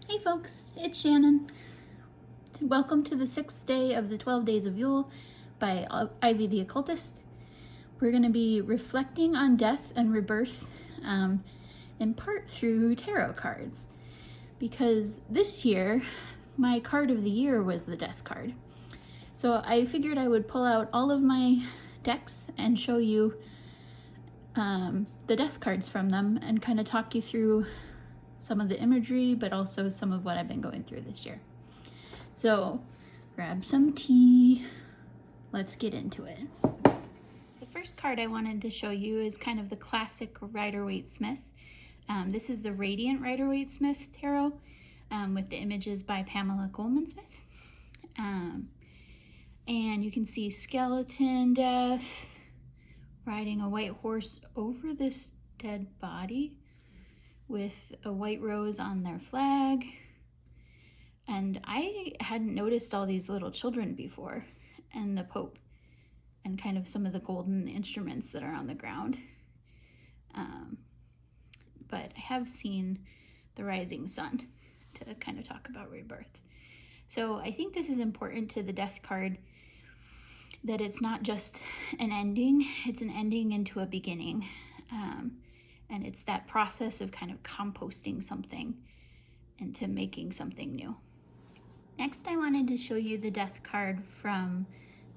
Hey folks, it's Shannon. Welcome to the 6th day of the 12 Days of Yule by Ivy the Occultist. We're going to be reflecting on death and rebirth in part through tarot cards, because this year my card of the year was the death card. So I figured I would pull out all of my decks and show you the death cards from them and kind of talk you through some of the imagery, but also some of what I've been going through this year. So grab some tea, let's get into it. The first card I wanted to show you is kind of the classic Rider-Waite-Smith. This is the Radiant Rider-Waite-Smith Tarot with the images by Pamela Goldman-Smith. And you can see skeleton death, riding a white horse over this dead body with a white rose on their flag. And I hadn't noticed all these little children before, and the Pope, and kind of some of the golden instruments that are on the ground. But I have seen the rising sun to kind of talk about rebirth. So I think this is important to the death card, that it's not just an ending, it's an ending into a beginning. And it's that process of kind of composting something into making something new. Next, I wanted to show you the death card from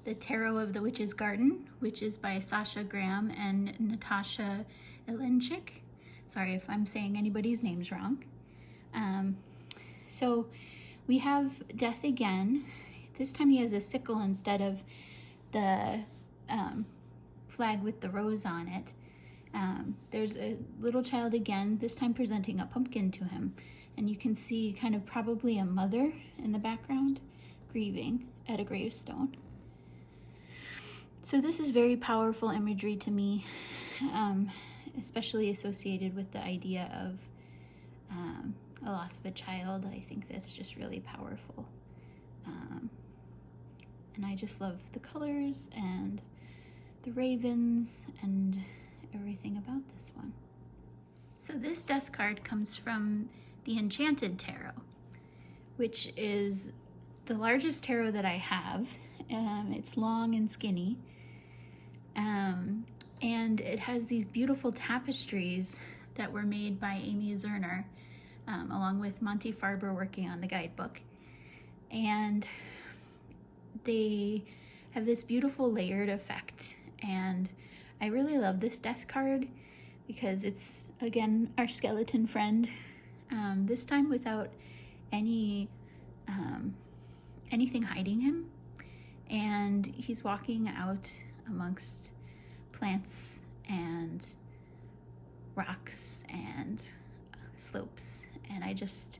the Tarot of the Witch's Garden, which is by Sasha Graham and Natasha Ilinchik. Sorry if I'm saying anybody's names wrong. So we have death again. This time he has a sickle instead of the flag with the rose on it. There's a little child again, this time presenting a pumpkin to him. And you can see kind of probably a mother in the background grieving at a gravestone. So this is very powerful imagery to me, especially associated with the idea of a loss of a child. I think that's just really powerful. And I just love the colors and the ravens and everything about this one. So this death card comes from the Enchanted Tarot, which is the largest tarot that I have. It's long and skinny, and it has these beautiful tapestries that were made by Amy Zerner, along with Monty Farber working on the guidebook. And they have this beautiful layered effect, and I really love this death card because it's, again, our skeleton friend, this time without anything hiding him. And he's walking out amongst plants and rocks and slopes. And I just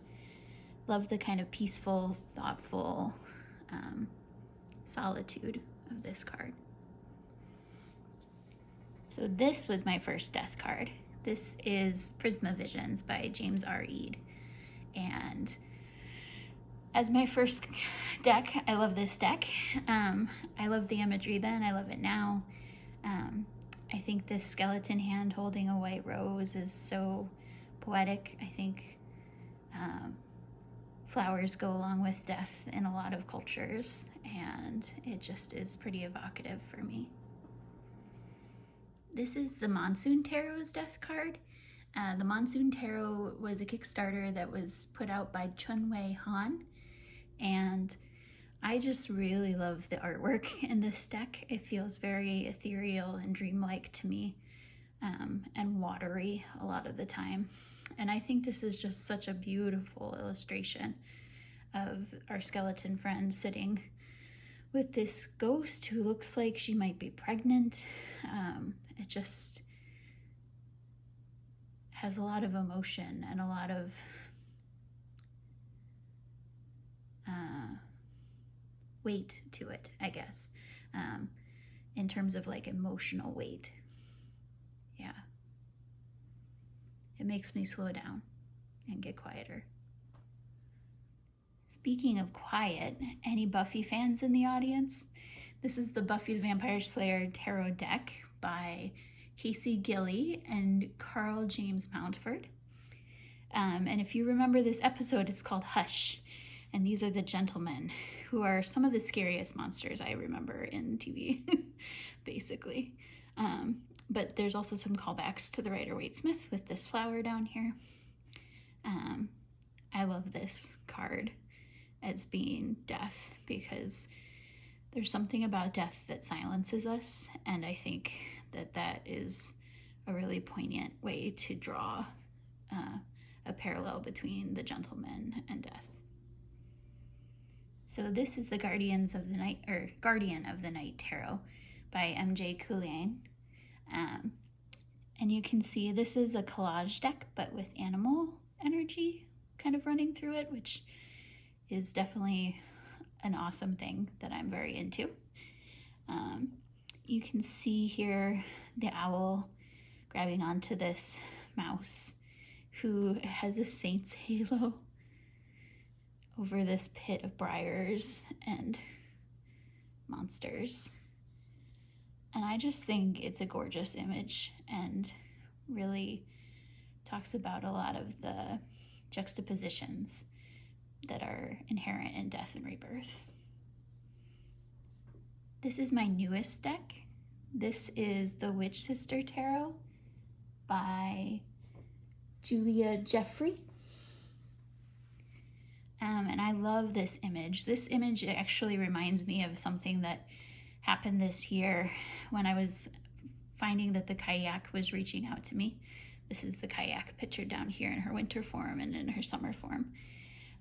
love the kind of peaceful, thoughtful solitude of this card. So this was my first death card. This is Prisma Visions by James R. Eade. And as my first deck, I love this deck. I love the imagery then, I love it now. I think this skeleton hand holding a white rose is so poetic. I think flowers go along with death in a lot of cultures, and it just is pretty evocative for me. This is the Monsoon Tarot's death card. The Monsoon Tarot was a Kickstarter that was put out by Chun-Wei Han, and I just really love the artwork in this deck. It feels very ethereal and dreamlike to me, and watery a lot of the time. And I think this is just such a beautiful illustration of our skeleton friend sitting with this ghost who looks like she might be pregnant. It just has a lot of emotion and a lot of weight to it, I guess, in terms of like emotional weight. Yeah. It makes me slow down and get quieter. Speaking of quiet, any Buffy fans in the audience? This is the Buffy the Vampire Slayer tarot deck by Casey Gilly and Carl James Mountford. And if you remember this episode, it's called Hush. And these are the gentlemen, who are some of the scariest monsters I remember in TV, basically. But there's also some callbacks to the Rider-Waite-Smith with this flower down here. I love this card as being death, because there's something about death that silences us, and I think that that is a really poignant way to draw a parallel between the gentleman and death. So this is the Guardian of the Night Tarot by M.J. Coulian. And you can see this is a collage deck, but with animal energy kind of running through it, which is definitely an awesome thing that I'm very into. You can see here the owl grabbing onto this mouse who has a saint's halo over this pit of briars and monsters. And I just think it's a gorgeous image and really talks about a lot of the juxtapositions that are inherent in death and rebirth. This is my newest deck. This is the Witch Sister Tarot by Julia Jeffrey. And I love this image. This image actually reminds me of something that happened this year when I was finding that the kayak was reaching out to me. This is the kayak pictured down here in her winter form and in her summer form.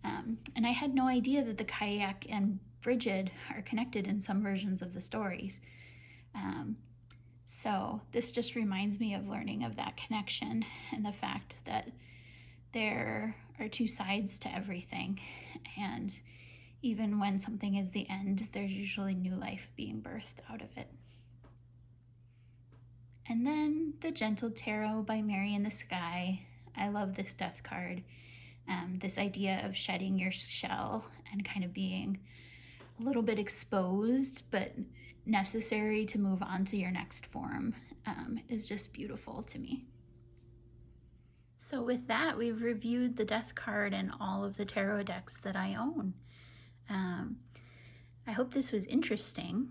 And I had no idea that the kayak and Brigid are connected in some versions of the stories. So this just reminds me of learning of that connection and the fact that there are two sides to everything. And even when something is the end, there's usually new life being birthed out of it. And then the Gentle Tarot by Mary in the Sky. I love this death card. This idea of shedding your shell and kind of being a little bit exposed, but necessary to move on to your next form, is just beautiful to me. So with that, we've reviewed the death card and all of the tarot decks that I own. I hope this was interesting.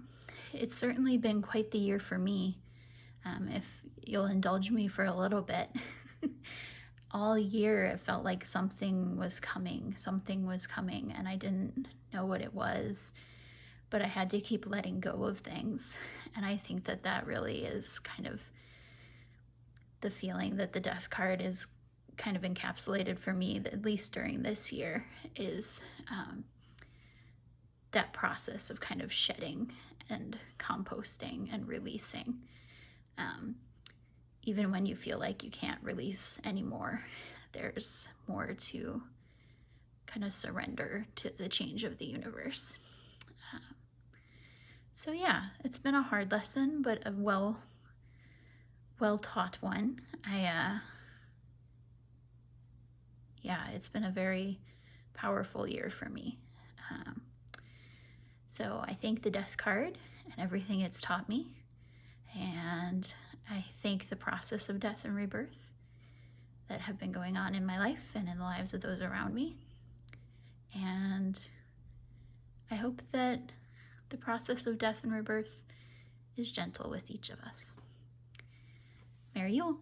It's certainly been quite the year for me. If you'll indulge me for a little bit. All year it felt like something was coming, and I didn't know what it was, but I had to keep letting go of things. And I think that that really is kind of the feeling that the death card is kind of encapsulated for me, at least during this year, is that process of kind of shedding and composting and releasing. Even when you feel like you can't release anymore, there's more to kind of surrender to the change of the universe. So yeah, it's been a hard lesson, but a well taught one. It's been a very powerful year for me. So I thank the death card and everything it's taught me. And I thank the process of death and rebirth that have been going on in my life and in the lives of those around me. And I hope that the process of death and rebirth is gentle with each of us. Merry Yule.